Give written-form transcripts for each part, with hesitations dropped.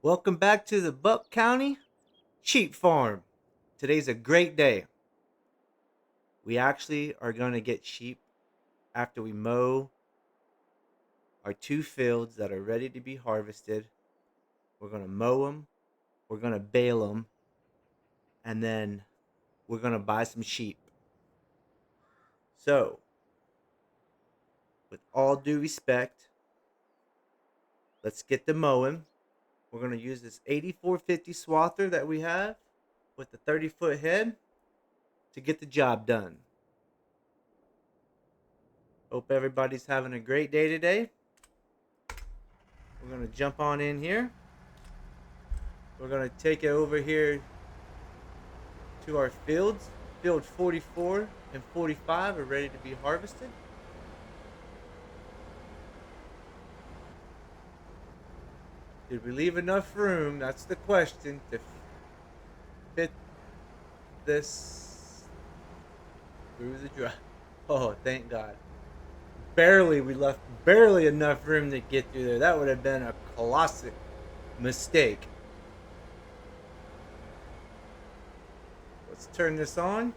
Welcome back to the Buck County Sheep Farm. Today's a great day. We actually are going to get sheep after we mow our two fields that are ready to be harvested. We're going to mow them, we're going to bale them, and then we're going to buy some sheep. So, with all due respect, let's get to mowing. We're going to use this 8450 swather that we have with the 30-foot head to get the job done. Hope everybody's having a great day today. We're going to jump on in here. We're going to take it over here to our fields. Field 44 and 45 are ready to be harvested. Did we leave enough room? That's the question to fit this through the drive. Oh, thank God. We left barely enough room to get through there. That would have been a colossal mistake. Let's turn this on.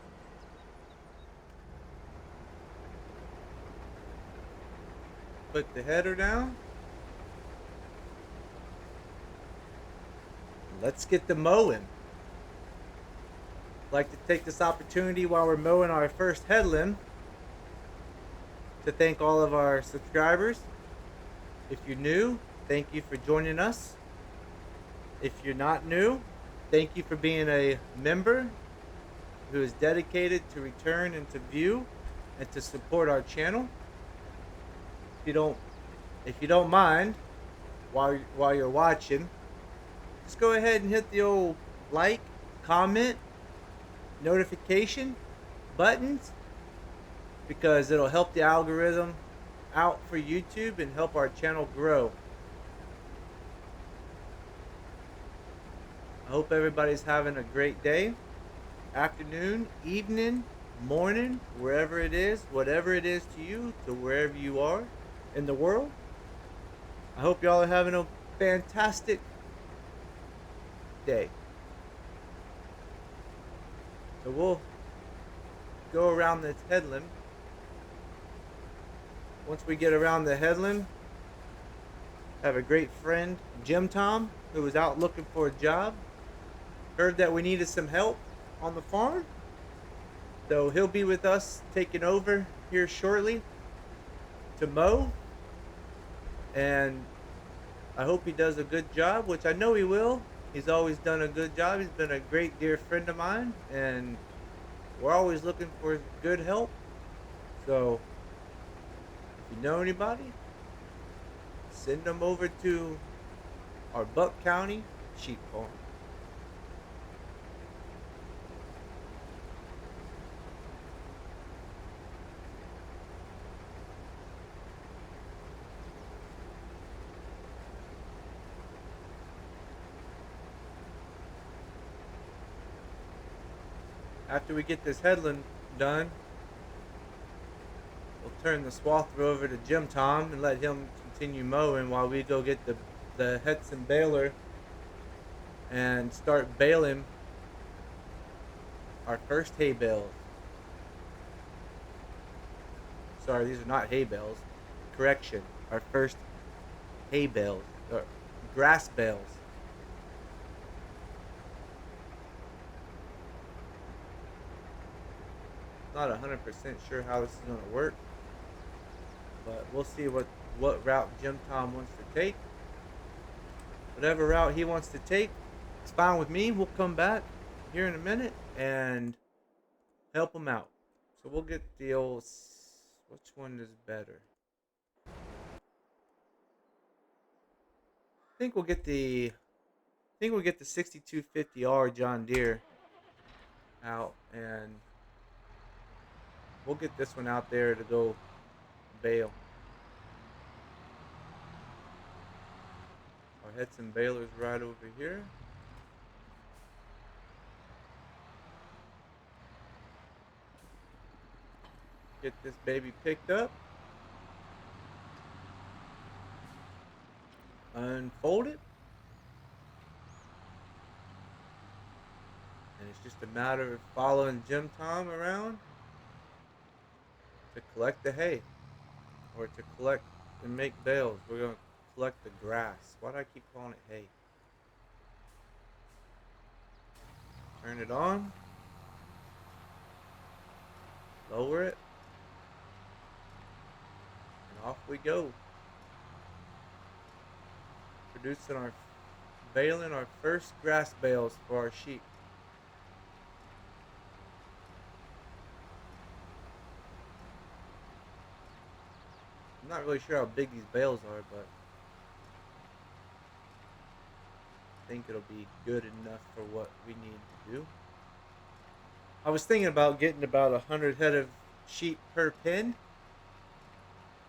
Put the header down. Let's get the mowing. I'd like to take this opportunity while we're mowing our first headland to thank all of our subscribers. If you're new, thank you for joining us. If you're not new, thank you for being a member who is dedicated to return and to view and to support our channel. If you don't mind, while you're watching, just go ahead and hit the old like, comment, notification buttons, because it'll help the algorithm out for YouTube and help our channel grow. I hope everybody's having a great day, afternoon, evening, morning, wherever it is, whatever it is to you, to wherever you are in the world. I hope y'all are having a fantastic day. So we'll go around this headland. Once we get around the headland, I have a great friend, Jim Tom, who was out looking for a job. Heard that we needed some help on the farm. So he'll be with us taking over here shortly to mow. And I hope he does a good job, which I know he will. He's always done a good job. He's been a great dear friend of mine, and we're always looking for good help. So if you know anybody, send them over to our Buck County Sheep Farm. After we get this headland done, we'll turn the swather over to Jim Tom and let him continue mowing while we go get the Heston Baler and start baling our first hay bales. Sorry, these are not hay bales. Correction, our first hay bales, or grass bales. Not 100% sure how this is going to work, but we'll see what route Jim Tom wants to take. Whatever route he wants to take, it's fine with me. We'll come back here in a minute and help him out. So we'll get the old, which one is better? I think we'll get the 6250R John Deere out, and we'll get this one out there to go bale. Our Heston Baler's right over here. Get this baby picked up. Unfold it. It's just a matter of following Jim Tom around to collect the hay or to collect and make bales. We're going to collect the grass. Why do I keep calling it hay? Turn it on. Lower it. And off we go. Baling our first grass bales for our sheep. I'm not really sure how big these bales are, but I think it'll be good enough for what we need to do. I was thinking about getting about 100 head of sheep per pen.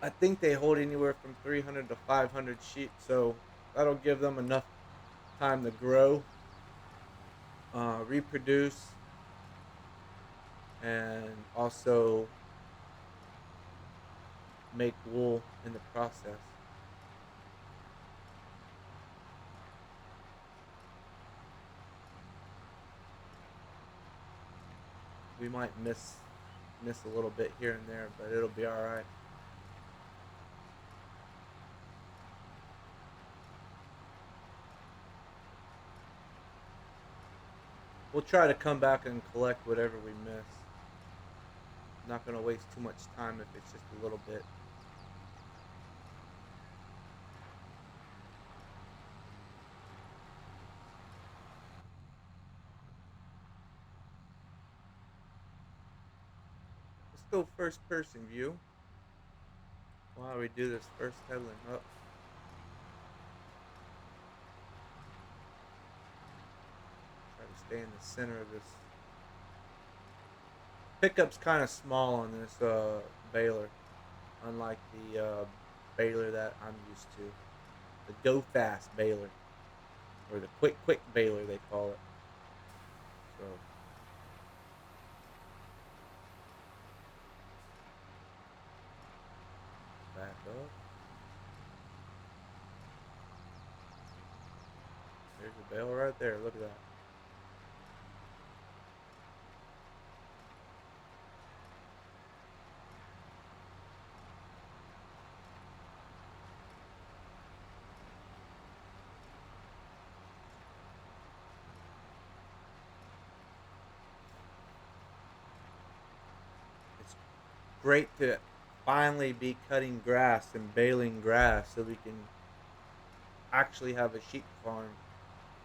I think they hold anywhere from 300 to 500 sheep, so that'll give them enough time to grow, reproduce, and also make wool in the process. We might miss a little bit here and there, but it'll be all right. We'll try to come back and collect whatever we miss. Not going to waste too much time if it's just a little bit. Let's go first person view. While we do this first headland up. Try to stay in the center of this. Pickup's kind of small on this baler, unlike the baler that I'm used to. The go fast baler, or the quick baler they call it. So back up. There's a bale right there. Look at that. It's great to finally be cutting grass and baling grass so we can actually have a sheep farm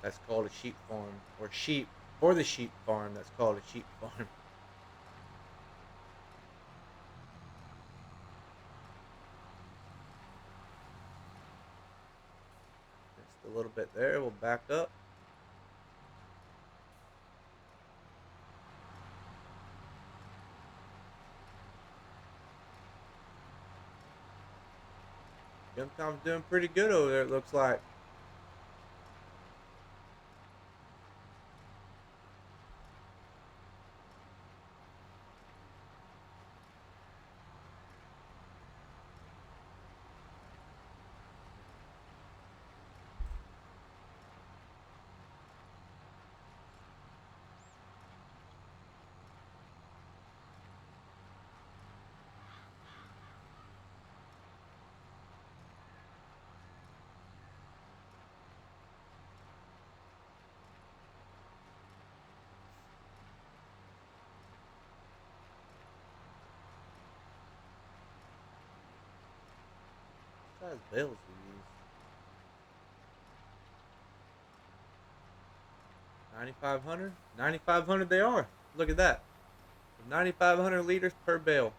that's called a sheep farm, or sheep for the sheep farm that's called a sheep farm. Just a little bit there. We'll back up. Young Tom's doing pretty good over there, it looks like. What size bales we use? 9,500? 9,500 they are. Look at that. 9,500 liters per bale.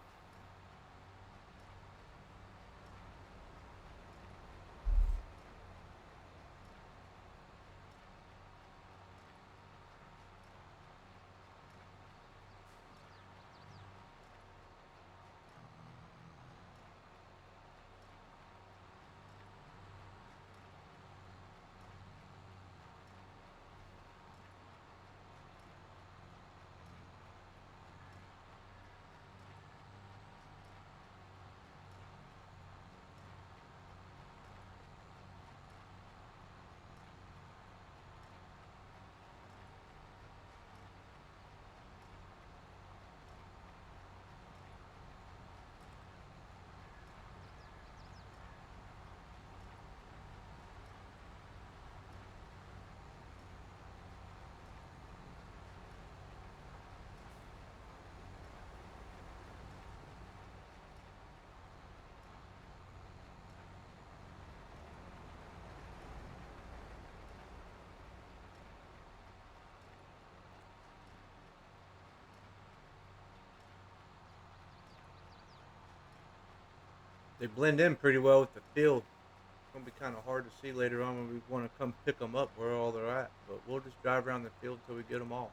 They blend in pretty well with the field. It's gonna be kind of hard to see later on when we want to come pick them up where all they're at. But we'll just drive around the field till we get them all.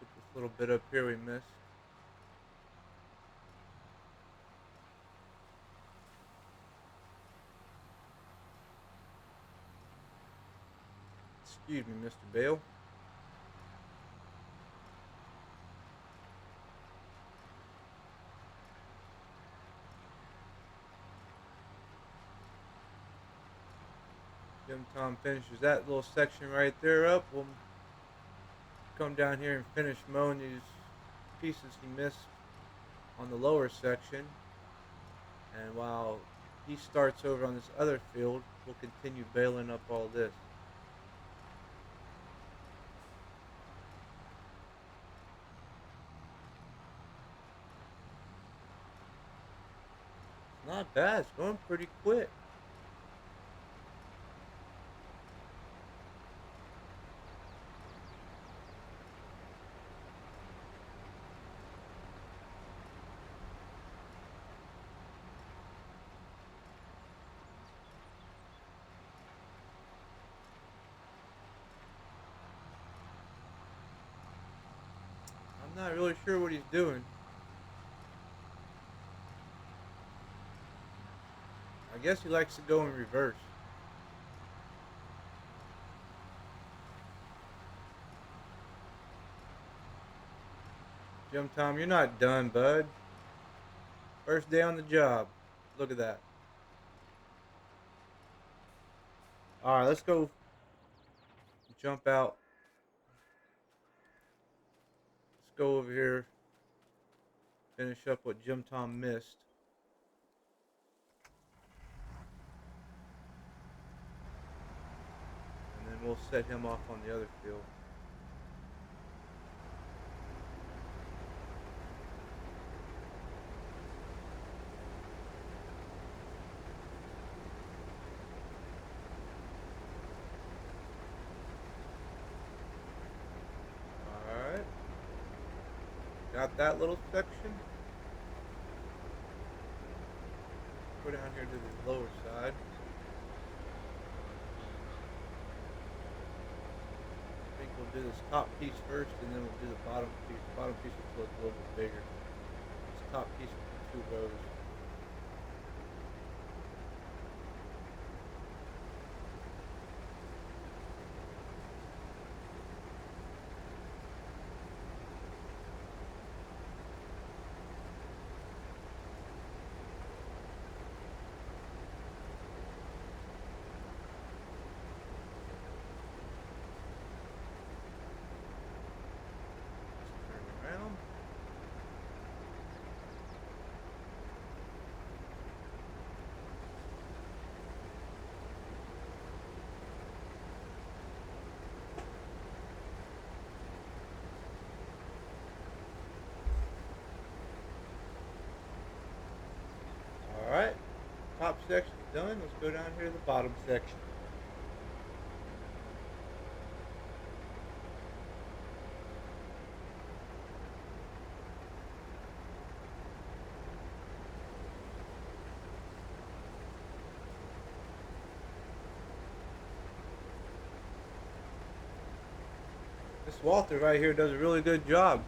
Get this little bit up here we missed. Excuse me, Mr. Bale. Jim Tom finishes that little section right there up. We'll come down here and finish mowing these pieces he missed on the lower section. And while he starts over on this other field, we'll continue baling up all this. Not bad. It's going pretty quick. I'm not really sure what he's doing. I guess he likes to go in reverse. Jim Tom, you're not done, bud. First day on the job. Look at that. Alright, let's go jump out. Let's go over here. Finish up what Jim Tom missed. And then we'll set him off on the other field. Alright. Got that little section. Go down here to the lower side. I think we'll do this top piece first, and then we'll do the bottom piece. The bottom piece will look a little bit bigger. This top piece will be 2 rows. Turn around. Alright, top section's done. Let's go down here to the bottom section. This Walter right here does a really good job.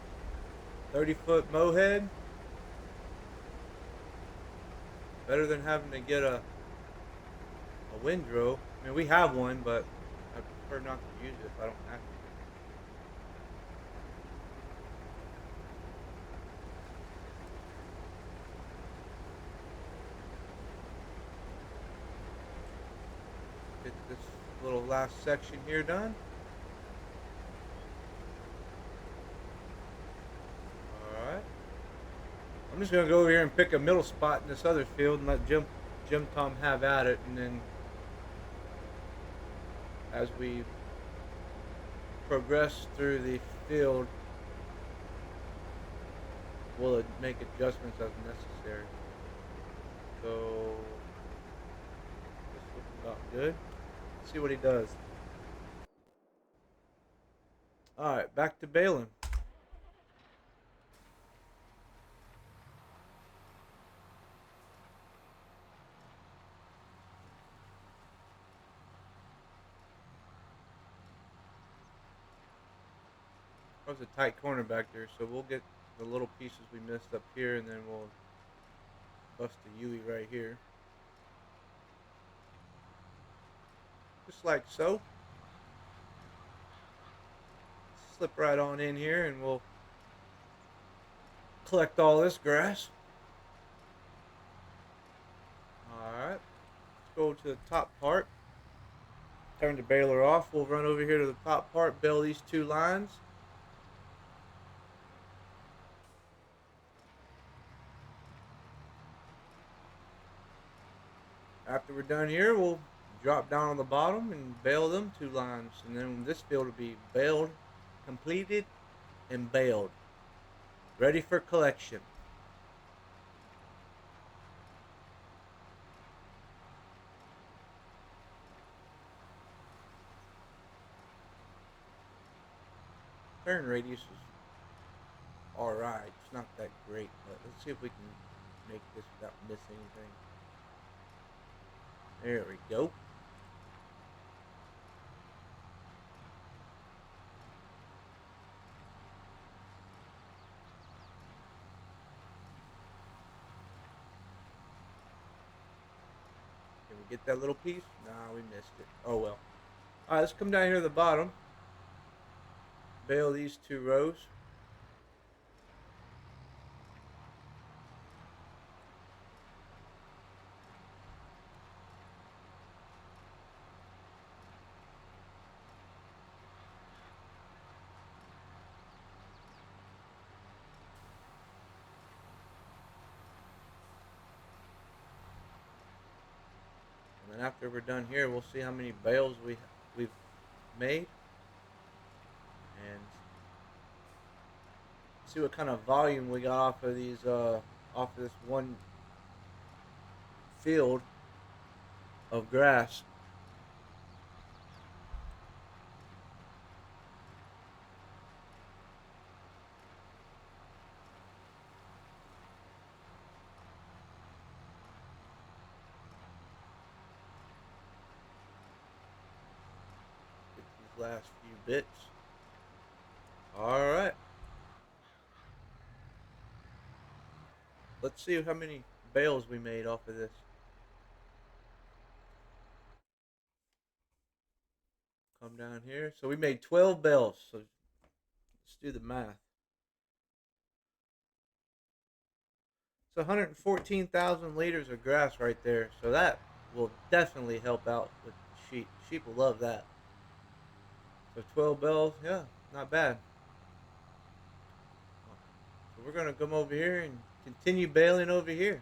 30-foot mow head. Better than having to get a windrow. I mean, we have one, but I prefer not to use it if I don't have to. Get this little last section here done. Alright. I'm just going to go over here and pick a middle spot in this other field and let Jim Tom have at it. And then as we progress through the field, we'll make adjustments as necessary. So this looks about good. Let's see what he does. All right, back to baling. That was a tight corner back there, so we'll get the little pieces we missed up here, and then we'll bust a UE right here. Just like so. Slip right on in here, and we'll collect all this grass. Alright, let's go to the top part. Turn the baler off. We'll run over here to the top part, bale these 2 lines. After we're done here, we'll drop down on the bottom and bale them 2 lines. And then this field will be baled, completed, and baled. Ready for collection. Turn radius is alright. It's not that great, but let's see if we can make this without missing anything. There we go. Can we get that little piece? Nah, we missed it. Oh well. Alright, let's come down here to the bottom. Bale these 2 rows. And then after we're done here, we'll see how many bales we've made, and see what kind of volume we got off of these off of this one field of grass. Get these last few bits. All right. Let's see how many bales we made off of this. Come down here. So we made 12 bales. So let's do the math. It's 114,000 liters of grass right there. So that will definitely help out with sheep. Sheep will love that. So 12 bales, yeah, not bad. So we're gonna come over here and continue baling over here.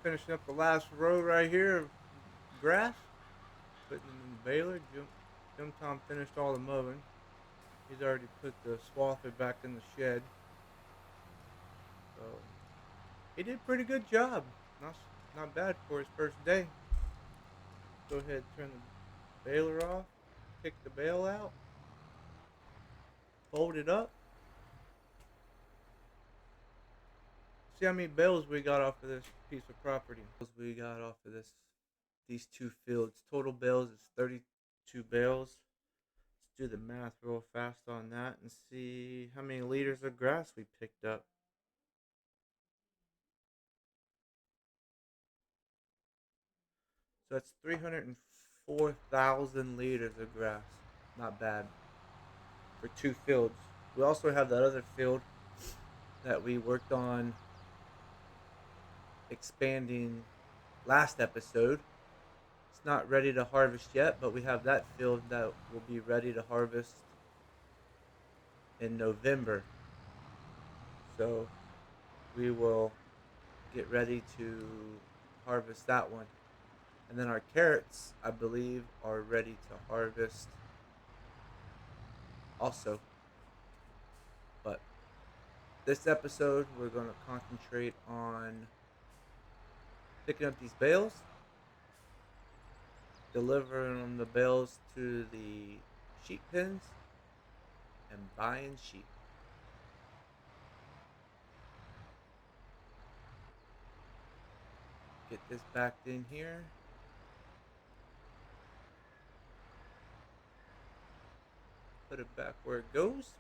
finishing up the last row right here of grass, putting them in the baler. Jim Tom finished all the mowing. He's already put the swather back in the shed. So he did a pretty good job. Not not bad for his first day. Go ahead and turn the baler off. Pick the bale out. Fold it up. See how many bales we got off of this piece of property. We got off of these two fields. Total bales is 32 bales. Let's do the math real fast on that and see how many liters of grass we picked up. So that's 304,000 liters of grass. Not bad for two fields. We also have that other field that we worked on expanding last episode. It's not ready to harvest yet, but we have that field that will be ready to harvest in November. So we will get ready to harvest that one. And then our carrots, I believe, are ready to harvest also. But this episode, we're going to concentrate on picking up these bales, delivering the bales to the sheep pens, and buying sheep. Get this backed in here. Put it back where it goes.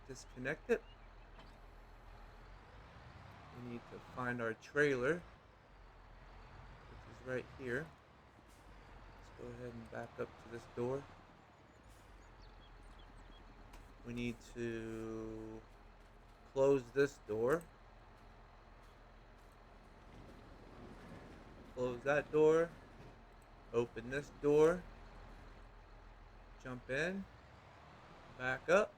Disconnect it. We need to find our trailer, which is right here. Let's go ahead and back up to this door. We need to close this door. Close that door. Open this door. Jump in. Back up.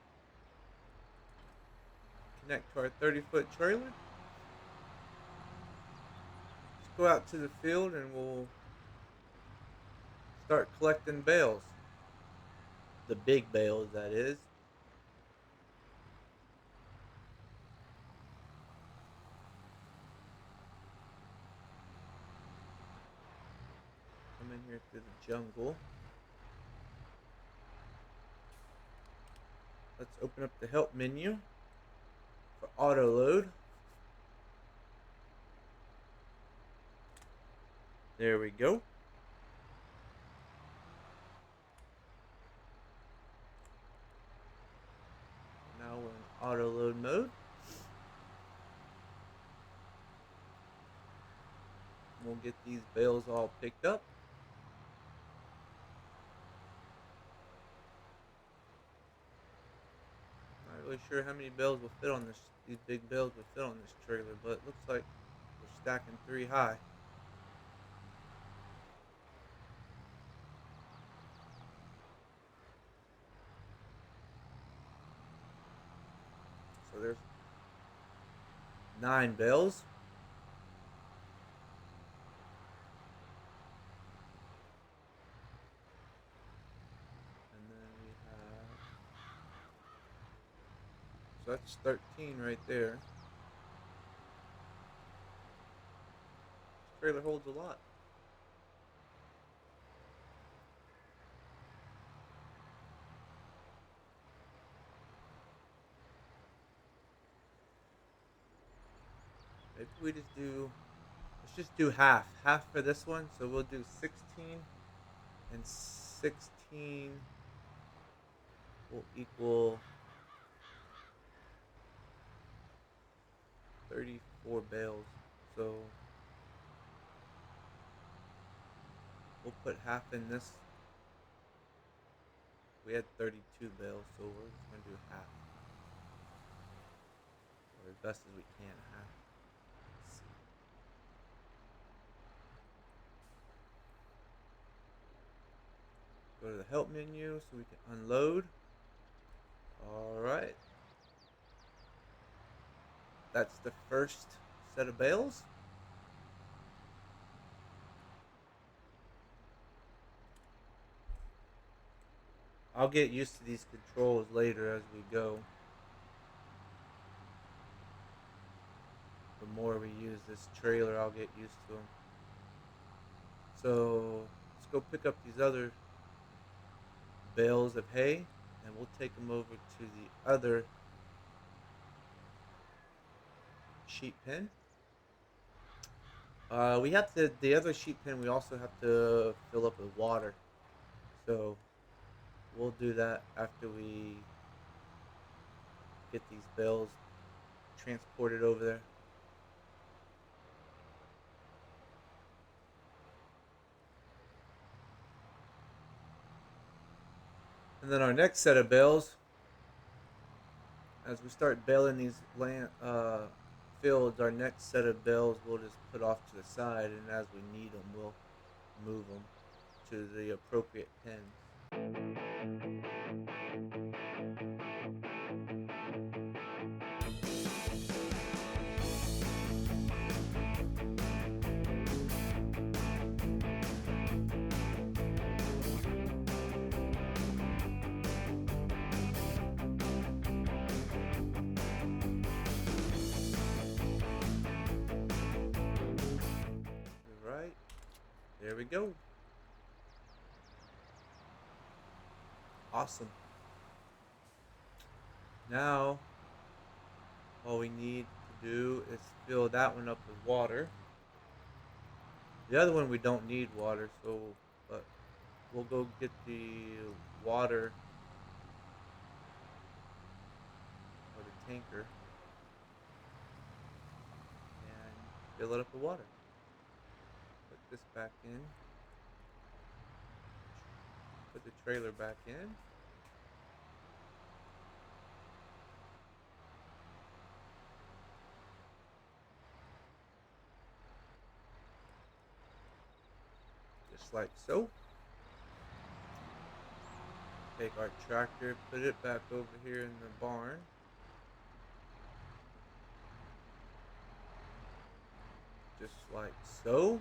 Connect to our 30-foot trailer. Let's go out to the field and we'll start collecting bales. The big bales, that is. Come in here through the jungle. Let's open up the help menu for auto load. There we go. Now we're in auto load mode. We'll get these bales all picked up. Not really sure how many bales will fit on this. These big bales will fit on this trailer, but it looks like we're stacking 3 high. So there's 9 bales. And then we have, so that's 13 right there. This trailer holds a lot. Maybe we just do, let's just do half. Half for this one. So we'll do 16 and 16 will equal 34 bales. So we'll put half in this. We had 32 bales, so we're just going to do half. Or as best as we can, half. Go to the help menu so we can unload. Alright. That's the first set of bales. I'll get used to these controls later as we go. The more we use this trailer, I'll get used to them. So let's go pick up these other bales of hay, and we'll take them over to the other sheep pen. We have to, the other sheep pen, we also have to fill up with water. So we'll do that after we get these bales transported over there. And then our next set of bales, as we start baling these fields, our next set of bales we'll just put off to the side, and as we need them, we'll move them to the appropriate pens. All right, there we go. Awesome. Now, all we need to do is fill that one up with water. The other one we don't need water, so but we'll go get the water or the tanker and fill it up with water. Put this back in. Put the trailer back in. Just like so. Take our tractor, put it back over here in the barn. Just like so.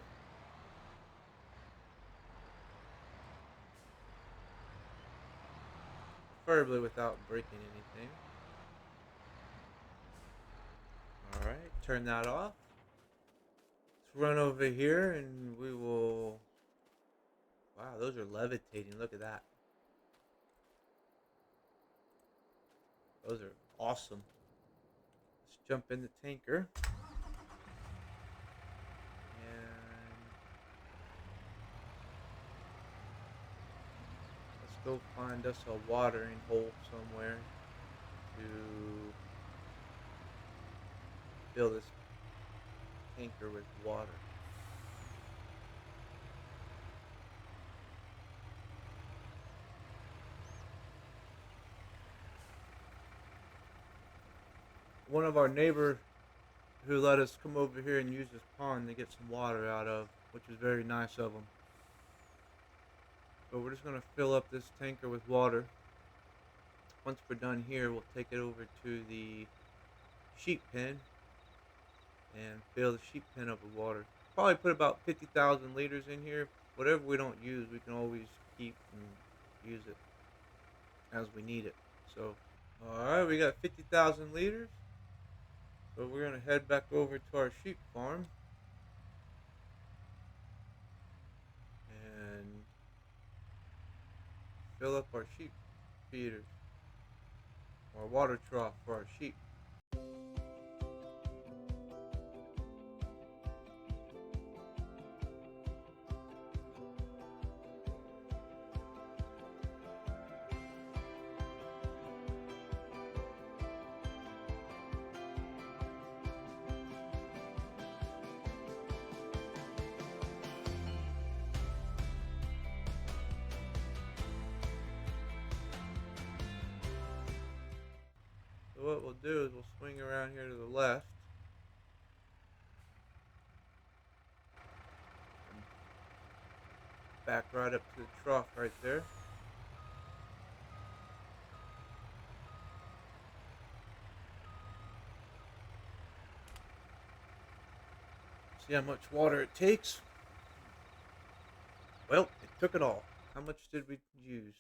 Preferably without breaking anything. Alright, turn that off. Let's run over here and we will... Wow, those are levitating. Look at that. Those are awesome. Let's jump in the tanker. And let's go find us a watering hole somewhere to fill this tanker with water. One of our neighbors who let us come over here and use this pond to get some water out of, which is very nice of them. But we're just going to fill up this tanker with water. Once we're done here, we'll take it over to the sheep pen and fill the sheep pen up with water. Probably put about 50,000 liters in here. Whatever we don't use, we can always keep and use it as we need it. So, alright, we got 50,000 liters. So we're going to head back over to our sheep farm and fill up our sheep feeders, or water trough for our sheep. So what we'll do is we'll swing around here to the left. Back right up to the trough right there. See how much water it takes? Well, it took it all. How much did we use?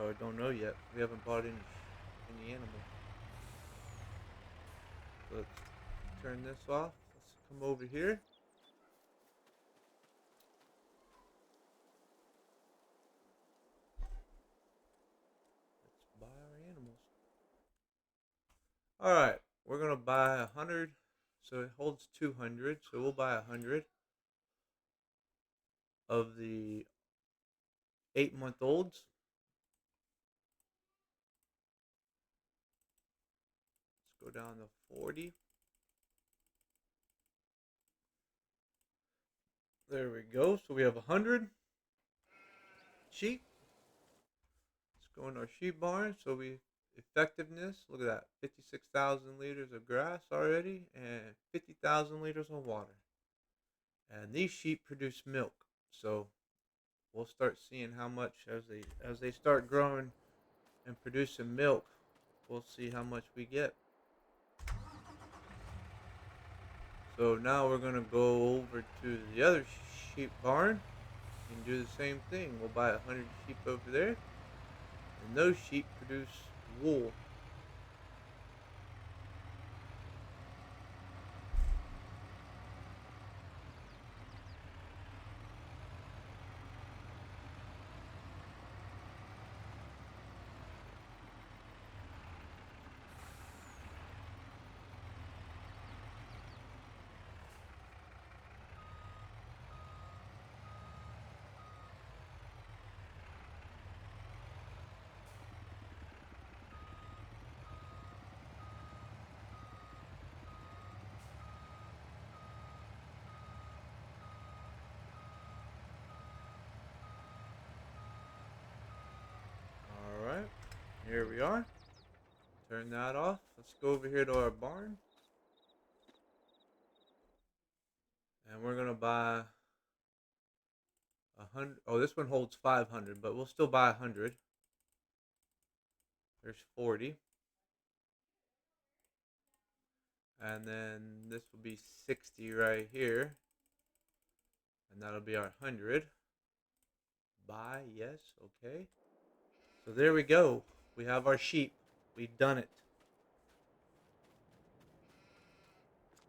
Or don't know yet. We haven't bought any animal. So let's turn this off. Let's come over here. Let's buy our animals. All right, we're gonna buy 100. So it holds 200. So we'll buy 100 of the 8-month-olds. Let's go down to 40. There we go. So we have 100 sheep. Let's go in our sheep barn. So we effectiveness. Look at that, 56,000 liters of grass already, and 50,000 liters of water. And these sheep produce milk. So we'll start seeing how much as they start growing and producing milk. We'll see how much we get. So now we're gonna go over to the other sheep barn and do the same thing. We'll buy 100 sheep over there, and those sheep produce wool. All right, here we are. Turn that off. Let's go over here to our barn, and we're gonna buy 100. Oh, this one holds 500, but we'll still buy 100. There's 40. And then this will be 60 right here. And that'll be our 100. Buy, yes, okay. So there we go. We have our sheep. We've done it.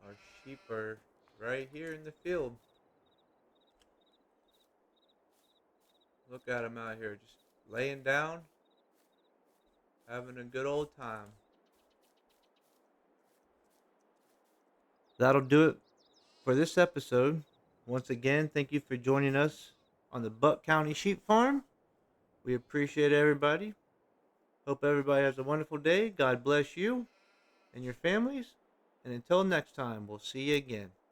Our sheep are right here in the field. Look at them out here, just laying down, having a good old time. That'll do it for this episode. Once again, thank you for joining us on the Buck County Sheep Farm. We appreciate everybody. Hope everybody has a wonderful day. God bless you and your families. And until next time, we'll see you again.